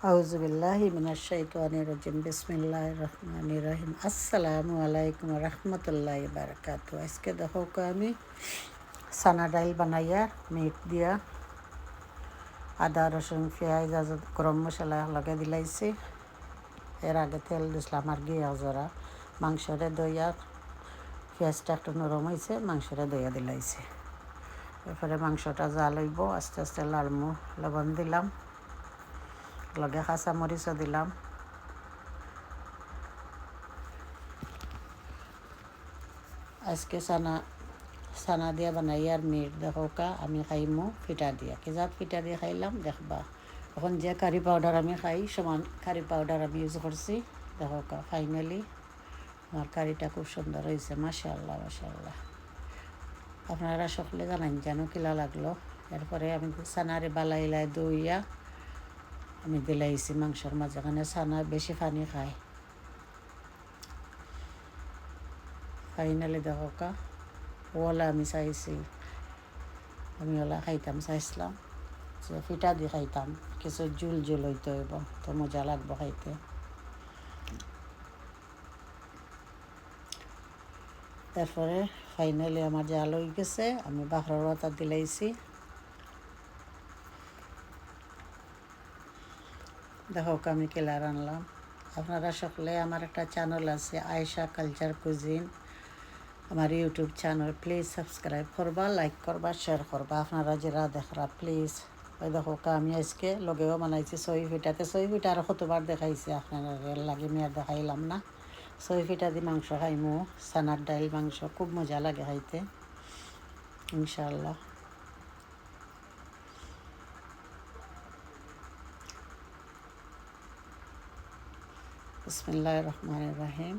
আউযুবিল্লাহি মিনাশ শাইতানির রাজিম বিসমিল্লাহির রহমানির রহিম আসসালামু আলাইকুম রহমতুল্লাহি বারাকাতু। আজকে দেখো আমি সানা ডাইল বানাইয়া মিট দিয়া আদা রসুন পেঁয়াজ গরম মশলা লগে দিলাইছি। এর আগে তেল দিছিলাম আর গিয়া জরা মাংসরে দইয়া পেঁয়াজটা একটু নরম হয়েছে, মাংসরে দইয়া দিলাইছি। এরপরে মাংসটা জাল হইব, আস্তে আস্তে লাড়মু, লবণ দিলাম, লগে কাঁচা মরিচও দিলাম। আজকে সানা দিয়া বানাই আর মিট দেখো আমি খাইমু ফিটা দিয়া। কিজাত ফিটা দিয়ে খাইলাম দেখবা। এখন যে কারি পাউডার আমি খাই সমান কারি পাউডার আমি ইউজ করছি। দেখো ফাইনালি আমার কারিটা খুব সুন্দর হয়েছে, মাশাআল্লাহ মাশাআল্লাহ। আপনারা সকলে জানান জানো কিলা লাগলো। এরপরে আমি সানারে বালাইলাই দইয়া আমি দিলাইছি মাংসর মাঝখানে। সানা বেশি পানি খায়। ফাইনালি দেখো ওলা আমি চাইছি, আমি ওলা খাইতাম চাইছিলাম যে ফিটা দিয়ে খাইতাম, কিছু জুল জুল হইতে হইব, তো মজা লাগবো খাইতে। তারপরে ফাইনালি আমার জাল হয়ে গেছে, আমি বাখরার পাতা দিলাইছি। দেখো আমি কেলার আনলাম। আপনারা সকলে আমার একটা চ্যানেল আছে আয়েশা কালচার কুজিন, আমার ইউটিউব চ্যানেল, প্লিজ সাবস্ক্রাইব করবা, লাইক করবা, শেয়ার করবা আপনারা যারা দেখরা প্লিজ। ওই দেখো আমি আজকে লগেও বানাইছি ছয় ফিটাতে। ছয় ফিটা আর কতবার দেখাইছি আপনারা, লাগে আমি আর দেখাইলাম না। ছয় ফিটা দিয়ে মাংস খাইমু, সানার ডাইল মাংস খুব মজা লাগে খাইতে ইনশাআল্লাহ। বিসমিল্লাহির রহমানির রহিম।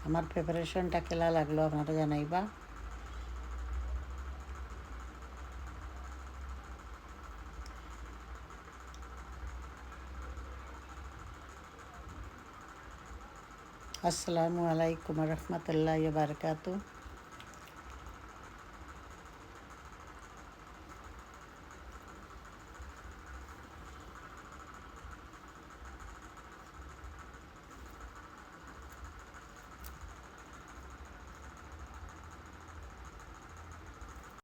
আমার প্রিপারেশনটা কেলা লাগলো আপনারা জানাইবা। আসসালামু আলাইকুম রহমতুল্লাহি বারাকাতু।